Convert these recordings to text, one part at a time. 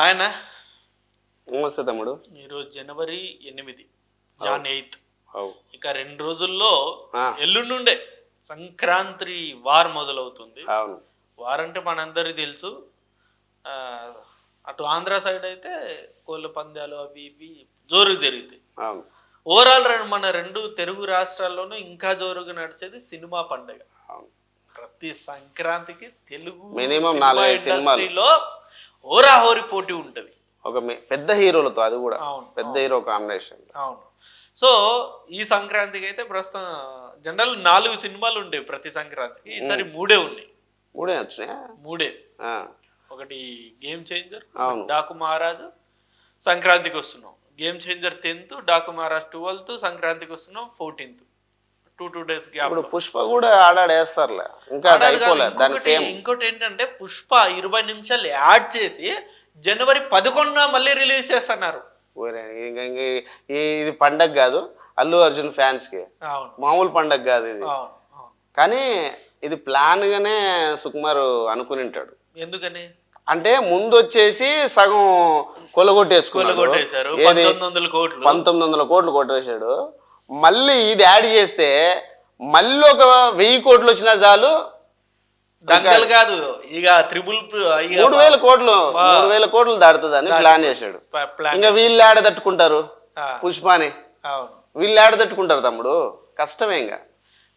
ఆయన నమస్తే తమ్ముడు. ఈరోజు జనవరి 8 జాన్ 8. అవు ఇక 2 రోజుల్లో ఆ, ఎల్లుండుండే సంక్రాంతి వార్ మొదలవుతుంది. అవును వారంటే మనందరికీ తెలుసు. ఆ, అటు ఆంధ్ర సైడ్ అయితే కోళ్ళ పందాలు అవి ఇవి జోరుగా జరుగుతాయి. అవును ఓవరాల్ మన రెండు తెలుగు రాష్ట్రాల్లోనూ ఇంకా జోరుగా నడిచేది సినిమా పండుగ. అవును. ప్రతి సంక్రాంతికి తెలుగు మినిమం సినిమా 4-5 సినిమాలు. ఇండస్ట్రీలో హోరాహోరీ పోటీ ఉంటుంది. ఒక పెద్ద హీరోలతో, అది కూడా అవును, పెద్ద హీరో కాంబినేషన్. అవును. సో ఈ సంక్రాంతికి అయితే ప్రస్తుతం జనరల్ 4 సినిమాలు ఉండేవి ప్రతి సంక్రాంతికి. ఈసారి 3 ఉన్నాయి. 3 వచ్చినాయా? 3. ఆ, ఒకటి గేమ్ చేంజర్, అవును. డాకు మహారాజు. సంక్రాంతికి వస్తున్నాం. Game changer 10th, Daaku Maharaj 12th, సంక్రాంతికి వస్తున్నాం 14th. 2 days gap. ఇప్పుడు పుష్ప కూడా ఆడాడేస్తారులే, ఇంకా అది అయిపోలే దాని ఫేమ్. ఇంకోటి ఏంటంటే పుష్ప 20 నిమిషాలు యాడ్ చేసి జనవరి 11న మళ్ళీ రిలీజ్ చేస్తున్నారు. ఇది పండగ కాదు అల్లు అర్జున్ ఫ్యాన్స్ కి, అవును, మామూలు పండగ కాదు ఇది. అవును, అవును. కానీ ఇది ప్లాన్ గానే సుకుమార్ అనుకుని ఉంటాడు. ఎందుకని అంటే ముందు వచ్చేసి సగం కొలగొట్టేసుకున్నాడు. కొట్టేశారు. ఏది? 1900 కోట్లు. 1900 కోట్లు కొట్టేశాడు. మళ్ళీ ఇది యాడ్ చేస్తే మళ్ళీ ఒక 1000 కోట్లు వచ్చినా చాలు. దంగల్ కాదు ఇక త్రిబుల్ 3000 కోట్లు 3000 కోట్లు దాడుతుందని ప్లాన్ చేశాడు. ఇంకా వీళ్ళు ఆడ తట్టుకుంటారు పుష్పాని, వీళ్ళు ఆడ తట్టుకుంటారు తమ్ముడు, కష్టమే. ఇంకా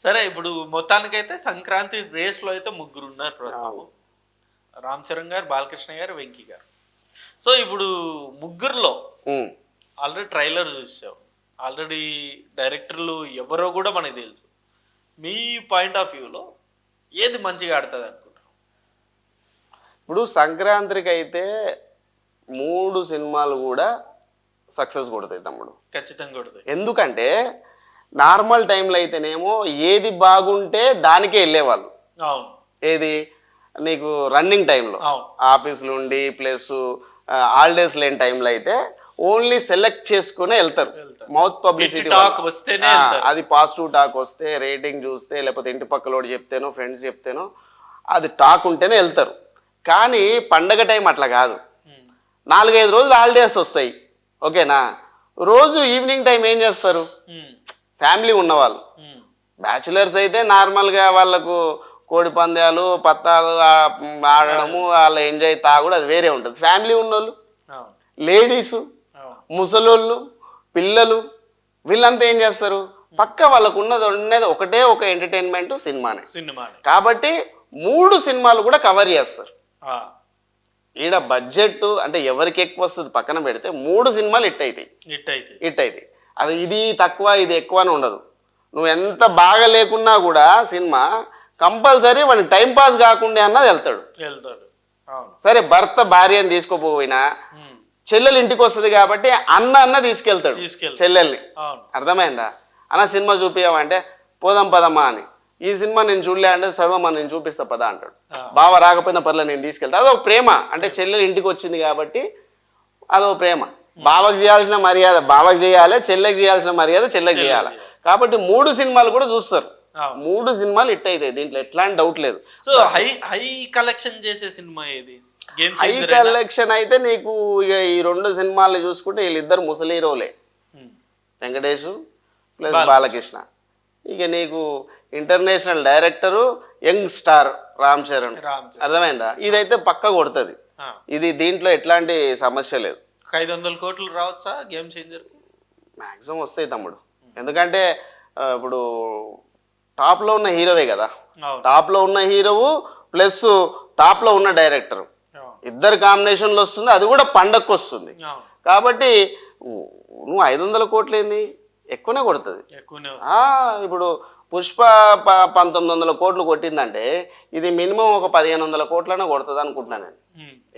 సరే, ఇప్పుడు మొత్తానికైతే సంక్రాంతి రేస్ లో అయితే 3 ఉన్నారు ప్రస్తుతం. రామ్ చరణ్ గారు, బాలకృష్ణ గారు, వెంకీ గారు. సో ఇప్పుడు 3లో ఆల్రెడీ ట్రైలర్ చూసావు. ఆల్రెడీ డైరెక్టర్లు ఎవరో కూడా మనకి తెలుసు. మీ పాయింట్ ఆఫ్ వ్యూలో ఏది మంచిగా ఆడుతుంది అనుకుంటారు? ఇప్పుడు సంక్రాంతికి అయితే 3 సినిమాలు కూడా సక్సెస్ కొడతాయి తమ్ముడు, ఖచ్చితంగా కొడతాయి. ఎందుకంటే నార్మల్ టైంలో అయితేనేమో ఏది బాగుంటే దానికే వెళ్ళేవాళ్ళు. అవును. ఏది నీకు రన్నింగ్ టైంలో ఆఫీసులు ఉండి ప్లస్ హాలిడేస్ లేని టైంలో అయితే ఓన్లీ సెలెక్ట్ చేసుకునే వెళ్తారు. మౌత్ పబ్లిసిటీ అది పాజిటివ్ టాక్ వస్తే, రేటింగ్ చూస్తే, లేకపోతే ఇంటి పక్కలోడు చెప్తేనో ఫ్రెండ్స్ చెప్తేనో అది టాక్ ఉంటేనే వెళ్తారు. కానీ పండగ టైం అట్లా కాదు. 4-5 రోజులు హాలిడేస్ వస్తాయి, ఓకేనా. రోజు ఈవినింగ్ టైం ఏం చేస్తారు? ఫ్యామిలీ ఉన్నవాళ్ళు, బ్యాచులర్స్ అయితే నార్మల్గా వాళ్ళకు కోడి పందాలు పత్తాలు ఆడడము, వాళ్ళ ఎంజాయ్ తాగుడు అది వేరే ఉంటుంది. ఫ్యామిలీ ఉన్నోళ్ళు, లేడీసు, ముసలోళ్ళు, పిల్లలు, వీళ్ళంతా ఏం చేస్తారు? పక్క వాళ్ళకు ఉన్నది ఒకటే ఒక ఎంటర్టైన్మెంట్ సినిమానే. కాబట్టి 3 సినిమాలు కూడా కవర్ చేస్తారు. ఈడ బడ్జెట్ అంటే ఎవరికి ఎక్కువ వస్తుంది పక్కన పెడితే 3 సినిమాలు హిట్ అవుతాయి. అది ఇది తక్కువ ఇది ఎక్కువ అని ఉండదు. నువ్వు ఎంత బాగా లేకున్నా కూడా సినిమా కంపల్సరీ వాడికి టైం పాస్ కాకుండా అన్నది వెళ్తాడు. సరే, భర్త భార్యని తీసుకోపోయినా చెల్లెలు ఇంటికి వస్తుంది కాబట్టి అన్న తీసుకెళ్తాడు చెల్లెల్ని. అర్థమైందా? అన్న సినిమా చూపించమంటే పోదాం పదమ్మా అని. ఈ సినిమా నేను చూడలే అంటే సర్వమ్మా నేను చూపిస్తా పదా అంటాడు. బావ రాకపోయినా పర్లేదు నేను తీసుకెళ్తా. అదో ప్రేమ. అంటే చెల్లెలు ఇంటికి వచ్చింది కాబట్టి అదో ప్రేమ. బావకు చేయాల్సిన మర్యాద బావకు చేయాలి, చెల్లెకి చేయాల్సిన మర్యాద చెల్లెకి చేయాలి. కాబట్టి 3 సినిమాలు కూడా చూస్తారు. 3 సినిమాలు హిట్ అవుతాయి, దీంట్లో ఎట్లాంటి డౌట్ లేదు. సో హై కలెక్షన్ చేసే సినిమా ఏది? హై కలెక్షన్ అయితే నీకు ఇక ఈ 2 సినిమాలు చూసుకుంటే వీళ్ళిద్దరు ముసలి హీరోలే, వెంకటేష్ ప్లస్ బాలకృష్ణ. ఇక నీకు international director young star Ram Charan. అర్థమైందా? ఇదైతే పక్క కొడుతుంది. ఇది దీంట్లో ఎట్లాంటి సమస్య లేదు. 500 కోట్లు రావచ్చా గేమ్ చేంజర్? మ్యాక్సిమం వస్తాయి తమ్ముడు. ఎందుకంటే ఇప్పుడు టాప్లో ఉన్న హీరోవే కదా. టాప్లో ఉన్న హీరోవు ప్లస్ టాప్లో ఉన్న డైరెక్టరు, ఇద్దరు కాంబినేషన్లో వస్తుంది. అది కూడా పండగకు వస్తుంది. కాబట్టి నువ్వు 500 కోట్లు ఏంది, ఎక్కువనే కొడుతుంది. ఇప్పుడు పుష్ప 1900 కోట్లు కొట్టిందంటే ఇది మినిమం ఒక 1500 కోట్లనే కొడుతుంది అనుకుంటున్నాను నేను.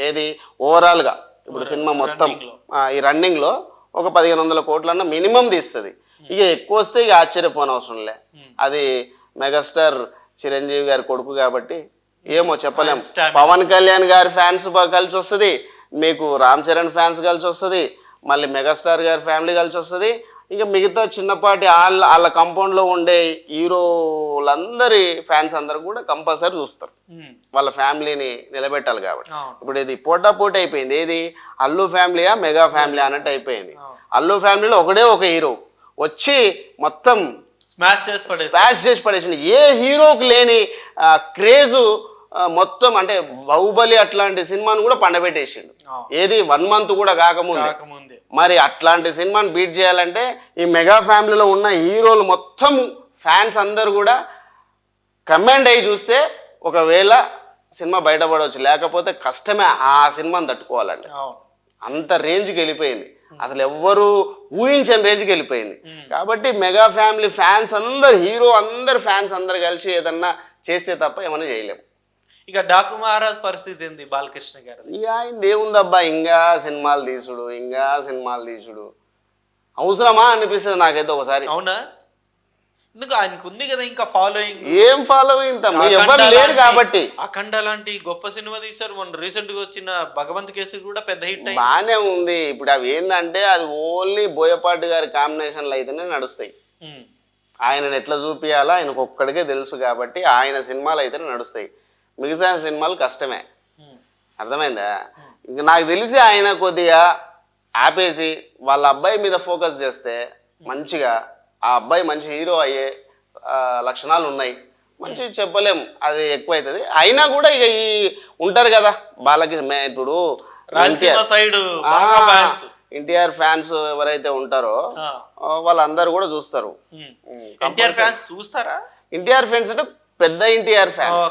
ఏది ఓవరాల్గా ఇప్పుడు సినిమా మొత్తం ఈ రన్నింగ్లో ఒక 1500 కోట్లన్నా మినిమం తీస్తుంది. ఇక ఎక్కువ వస్తే ఇక ఆశ్చర్యపోనవసరంలే. అది మెగాస్టార్ చిరంజీవి గారి కొడుకు కాబట్టి ఏమో చెప్పలేం. పవన్ కళ్యాణ్ గారి ఫ్యాన్స్ కలిసి వస్తుంది, మీకు రామ్ చరణ్ ఫ్యాన్స్ కలిసి వస్తుంది, మళ్ళీ మెగాస్టార్ గారి ఫ్యామిలీ కలిసి వస్తుంది, ఇంకా మిగతా చిన్నపాటి వాళ్ళ కాంపౌండ్లో ఉండే హీరోలందరి ఫ్యాన్స్ అందరూ కూడా కంపల్సరీ చూస్తారు. వాళ్ళ ఫ్యామిలీని నిలబెట్టాలి కాబట్టి. ఇప్పుడు ఇది పోటాపోటీ అయిపోయింది. ఏది అల్లు ఫ్యామిలీయా మెగా ఫ్యామిలీ అన్నట్టు అయిపోయింది. అల్లు ఫ్యామిలీలో ఒకడే ఒక హీరో వచ్చి మొత్తం స్మాష్ చేసి పడేసింది. ఏ హీరోకి లేని క్రేజు మొత్తం. అంటే బాహుబలి అట్లాంటి సినిమాను కూడా పండబెట్టేసిండు. ఏది 1 month కూడా కాకముందే. మరి అట్లాంటి సినిమాని బీట్ చేయాలంటే ఈ మెగా ఫ్యామిలీలో ఉన్న హీరోలు మొత్తం ఫ్యాన్స్ అందరు కూడా కమాండ్ అయ్యి చూస్తే ఒకవేళ సినిమా బయటపడవచ్చు, లేకపోతే కష్టమే ఆ సినిమాని తట్టుకోవాలంటే. అంత రేంజ్కి వెళ్ళిపోయింది, అసలు ఎవ్వరు ఊహించని రేంజ్కి వెళ్ళిపోయింది. కాబట్టి మెగా ఫ్యామిలీ ఫ్యాన్స్ అందరు, హీరో అందరు ఫ్యాన్స్ అందరు కలిసి ఏదన్నా చేస్తే తప్ప ఏమైనా చేయలేము. ఇక డాకు మహారాజ్ పరిస్థితి ఏంది బాలకృష్ణ గారు? ఇక ఆయన ఏముందబ్బా, ఇంకా సినిమాలు తీసుడు అవసరమా అనిపిస్తుంది నాకైతే ఒకసారి. అవునా? ఎందుకు, ఆయనకు ఉంది కదా ఇంకా ఫాలోయింగ్. ఏం ఫాలోయింగ్ ఎవరు లేరు కాబట్టి. అఖండ లాంటి గొప్ప సినిమా తీశారు. మొన్న రీసెంట్ గా వచ్చిన భగవంత్ కేసరి కూడా పెద్ద హిట్ అయింది. బానే ఉంది. ఇప్పుడు అవి ఏంటంటే అది ఓన్లీ బోయపాటి గారి కాంబినేషన్లు అయితేనే నడుస్తాయి. ఆయనను ఎట్లా చూపియాలో ఆయనకు ఒక్కడికే తెలుసు కాబట్టి ఆయన సినిమాలు అయితేనే నడుస్తాయి. మిగతా సినిమాలు కష్టమే. అర్థమైందా? ఇంక నాకు తెలిసి ఆయన కొద్దిగా ఆపేసి వాళ్ళ అబ్బాయి మీద ఫోకస్ చేస్తే మంచిగా, ఆ అబ్బాయి మంచి హీరో అయ్యే లక్షణాలు ఉన్నాయి. మంచి చెప్పలేం, అది ఎక్కువ అవుతుంది. అయినా కూడా ఇక ఈ ఉంటారు కదా బాలకృష్ణ, ఇప్పుడు ఎన్టీఆర్ ఫ్యాన్స్ ఎవరైతే ఉంటారో వాళ్ళందరూ కూడా చూస్తారు. ఎన్టీఆర్ ఫ్యాన్స్ చూస్తారా? ఎన్టీఆర్ ఫ్యాన్స్ అంటే పెద్ద ఎన్టీఆర్ ఫ్యాన్స్.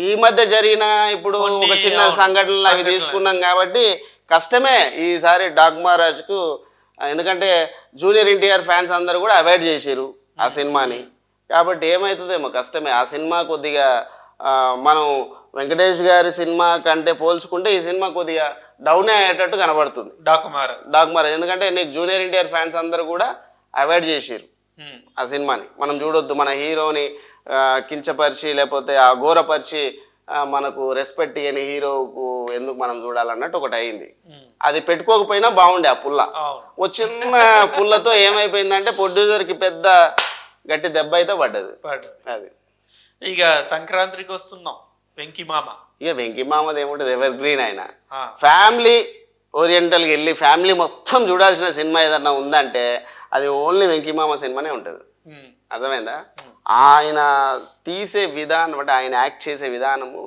ఈ మధ్య జరిగిన ఇప్పుడు ఒక చిన్న సంఘటనలు అవి తీసుకున్నాం కాబట్టి కష్టమే ఈసారి డాక్ మహారాజ్కు. ఎందుకంటే జూనియర్ ఎన్టీఆర్ ఫ్యాన్స్ అందరూ కూడా అవాయిడ్ చేసారు ఆ సినిమాని. కాబట్టి ఏమవుతుందేమో కష్టమే. ఆ సినిమా కొద్దిగా మనం వెంకటేష్ గారి సినిమా కంటే పోల్చుకుంటే ఈ సినిమా కొద్దిగా డౌన్ అయ్యేటట్టు కనబడుతుంది డాక్ మహారాజ్. ఎందుకంటే నీకు జూనియర్ ఎన్టీఆర్ ఫ్యాన్స్ అందరూ కూడా అవాయిడ్ చేసారు ఆ సినిమాని. మనం చూడొద్దు, మన హీరోని కించపరిచి లేకపోతే అఘోరపరిచి మనకు రెస్పెక్ట్ ఇయ్యని హీరోకు ఎందుకు మనం చూడాలన్నట్టు ఒకటి అయింది. అది పెట్టుకోకపోయినా బాగుండే. ఆ పుల్ల, ఓ చిన్న పుల్లతో ఏమైపోయిందంటే ప్రొడ్యూసర్కి పెద్ద గట్టి దెబ్బ అయితే పడ్డది. అది ఇక సంక్రాంతికి వస్తున్నాం. వెంకీ మామ, ఇక వెంకీ మామది ఏముంటుంది, ఎవర్ గ్రీన్. ఆయన ఫ్యామిలీ ఓరియంటల్కి వెళ్ళి ఫ్యామిలీ మొత్తం చూడాల్సిన సినిమా ఏదన్నా ఉందంటే అది ఓన్లీ వెంకీ మామ సినిమానే ఉంటుంది. అర్థమైందా? ఆయన తీసే విధానం అంటే ఆయన యాక్ట్ చేసే విధానము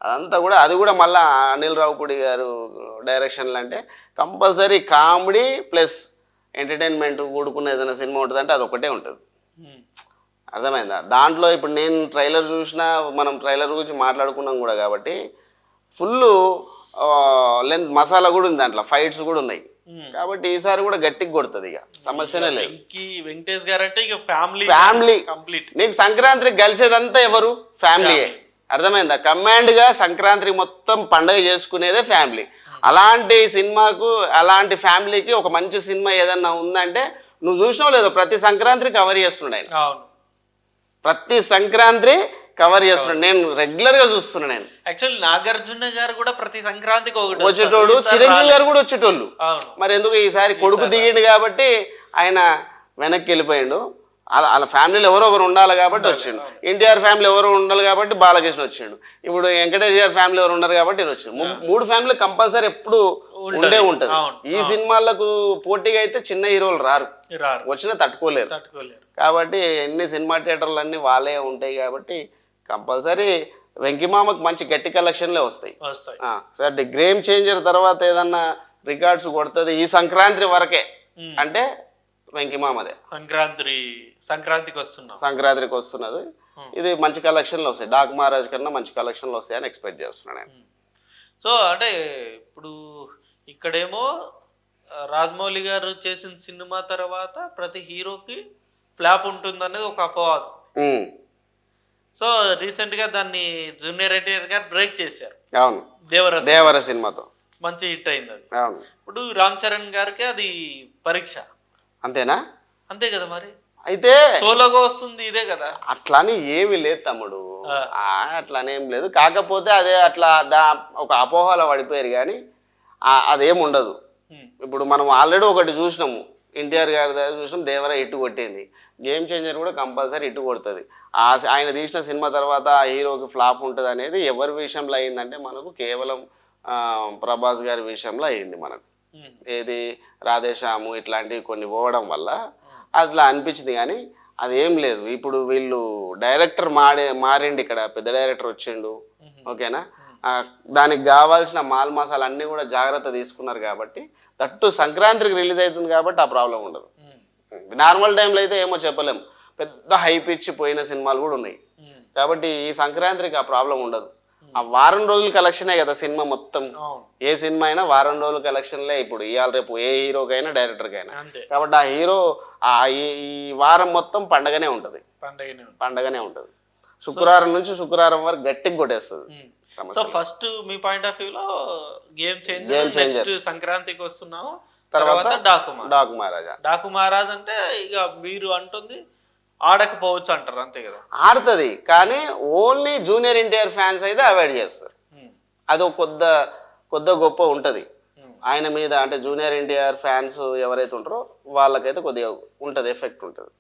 అదంతా కూడా, అది కూడా మళ్ళీ అనిల్ రావుపూడి గారు డైరెక్షన్లు అంటే కంపల్సరీ కామెడీ ప్లస్ ఎంటర్టైన్మెంట్ కూడుకున్న ఏదైనా సినిమా ఉంటుంది అంటే అది ఒకటే ఉంటుంది. అర్థమైందా? దాంట్లో ఇప్పుడు నేను ట్రైలర్ చూసినా, మనం ట్రైలర్ గురించి మాట్లాడుకున్నాం కూడా కాబట్టి ఫుల్ లెంత్ మసాలా కూడా ఉంది, దాంట్లో ఫైట్స్ కూడా ఉన్నాయి. కాబట్టి ఈసారి కూడా గట్టిగా కొడుతుంది, ఇక సమస్యనే లేదు. వెంకటేష్ గారు అంటే ఇక ఫ్యామిలీ కంప్లీట్. నీకు సంక్రాంతికి కలిసేదంతా ఎవరు? ఫ్యామిలీయే. అర్థమైందా? కమాండ్ గా సంక్రాంతికి మొత్తం పండుగ చేసుకునేదే ఫ్యామిలీ. అలాంటి సినిమాకు, అలాంటి ఫ్యామిలీకి ఒక మంచి సినిమా ఏదన్నా ఉందంటే నువ్వు చూసినావు లేదో, ప్రతి సంక్రాంతికి కవర్ చేస్తున్నాడు ఆయన. ప్రతి సంక్రాంతి కవర్ చేస్తున్నాడు. నేను రెగ్యులర్ గా చూస్తున్నా. నేను యాక్చువల్లీ నాగార్జున గారు కూడా ప్రతి సంక్రాంతికి వచ్చేటోడు, చిరంజీవి గారు కూడా వచ్చేటోళ్ళు. మరి ఎందుకు ఈసారి కొడుకు దిగిండు కాబట్టి ఆయన వెనక్కి వెళ్ళిపోయిండు. వాళ్ళ ఫ్యామిలీలో ఎవరో ఒకరు ఉండాలి కాబట్టి వచ్చిండు. ఎన్టీఆర్ ఫ్యామిలీ ఎవరు ఉండాలి కాబట్టి బాలకృష్ణ వచ్చిండు. ఇప్పుడు వెంకటేష్ గారి ఫ్యామిలీ ఎవరు ఉన్నారు కాబట్టి వచ్చిండు. 3 ఫ్యామిలీ కంపల్సరీ ఎప్పుడు ఉండే ఉంటది. ఈ సినిమాలకు పోటీగా అయితే చిన్న హీరోలు రారు, వచ్చినా తట్టుకోలేరు. కాబట్టి ఎన్ని సినిమా థియేటర్లు అన్ని వాళ్ళే ఉంటాయి కాబట్టి కంపల్సరీ వెంకిమామకు మంచి గట్టి కలెక్షన్లే వస్తాయి. సరే, గేమ్ చేంజర్ తర్వాత ఏదన్నా రికార్డ్స్ కొడుతుంది ఈ సంక్రాంతి వరకే అంటే వెంకిమామదే. సంక్రాంతికి వస్తున్నది. ఇది మంచి కలెక్షన్లు వస్తాయి. డాక్ మహారాజ్ కన్నా మంచి కలెక్షన్లు వస్తాయని ఎక్స్పెక్ట్ చేస్తున్నాను నేను. సో అంటే ఇప్పుడు ఇక్కడేమో రాజమౌళి గారు చేసిన సినిమా తర్వాత ప్రతి హీరోకి ఫ్లాప్ ఉంటుంది అనేది ఒక అపవాదం. సో రీసెంట్ గా దాన్ని జూనియర్ ఎన్టీఆర్ గారు బ్రేక్ చేశారు. అవును, దేవర సినిమాతో మంచి హిట్ అయింది అది. ఇప్పుడు రామ్ చరణ్ గారికి అది పరీక్ష. అంతేనా? అంతే కదా. మరి అయితే సోలోగా వస్తుంది ఇదే కదా. అట్లాని ఏమి లేదు తమ్ముడు, అట్లానేం లేదు. కాకపోతే అదే అట్లా ఒక అపోహలో పడిపోయారు కానీ అదేం ఉండదు. ఇప్పుడు మనం ఆల్రెడీ ఒకటి చూసినాము, ఎన్టీఆర్ గారి దగ్గర చూసినాం, దేవరా ఇటు కొట్టింది. గేమ్ చేంజర్ కూడా కంపల్సరీ ఇటు కొడుతుంది. ఆయన తీసిన సినిమా తర్వాత ఆ హీరోకి ఫ్లాప్ ఉంటుంది అనేది ఎవరి విషయంలో అయిందంటే మనకు కేవలం ప్రభాస్ గారి విషయంలో అయింది మనకు. ఏది రాధేశ్యాము ఇట్లాంటివి కొన్ని పోవడం వల్ల అట్లా అనిపించింది. కానీ అదేం లేదు. ఇప్పుడు వీళ్ళు డైరెక్టర్ మారిండు, ఇక్కడ పెద్ద డైరెక్టర్ వచ్చిండు, ఓకేనా. దానికి కావాల్సిన మాల్ మసాలా అన్నీ కూడా జాగ్రత్త తీసుకున్నారు కాబట్టి దట్టు సంక్రాంతికి రిలీజ్ అవుతుంది కాబట్టి ఆ ప్రాబ్లం ఉండదు. నార్మల్ టైంలో అయితే ఏమో చెప్పలేం, పెద్ద హైప్ ఇచ్చి పోయిన సినిమాలు కూడా ఉన్నాయి. కాబట్టి ఈ సంక్రాంతికి ఆ ప్రాబ్లం ఉండదు. ఆ వారం రోజుల కలెక్షనే కదా సినిమా మొత్తం. ఏ సినిమా అయినా వారం రోజుల కలెక్షన్లే ఇప్పుడు ఇవాళ రేపు ఏ హీరోకైనా డైరెక్టర్కైనా. కాబట్టి ఆ హీరో ఈ వారం మొత్తం పండగనే ఉంటుంది, పండగనే ఉంటుంది. శుక్రవారం నుంచి శుక్రవారం వరకు గట్టిగా కొట్టేస్తుంది. So first me point of వ్యూలో గేమ్ చేంజర్ సంక్రాంతికి వస్తున్నాము, తర్వాత డాకు మహారాజా. డాకు మహారాజ్ అంటే ఇక మీరు అంటుంది ఆడకపోవచ్చు అంటారు, అంతే కదా. ఆడుతుంది కానీ ఓన్లీ జూనియర్ ఎన్టీఆర్ ఫ్యాన్స్ అయితే అవాయిడ్ చేస్తారు. అది కొద్ద గొప్ప ఉంటుంది ఆయన మీద. అంటే జూనియర్ ఎన్టీఆర్ ఫ్యాన్స్ ఎవరైతే ఉంటారో వాళ్ళకైతే కొద్దిగా ఉంటుంది, ఎఫెక్ట్ ఉంటుంది.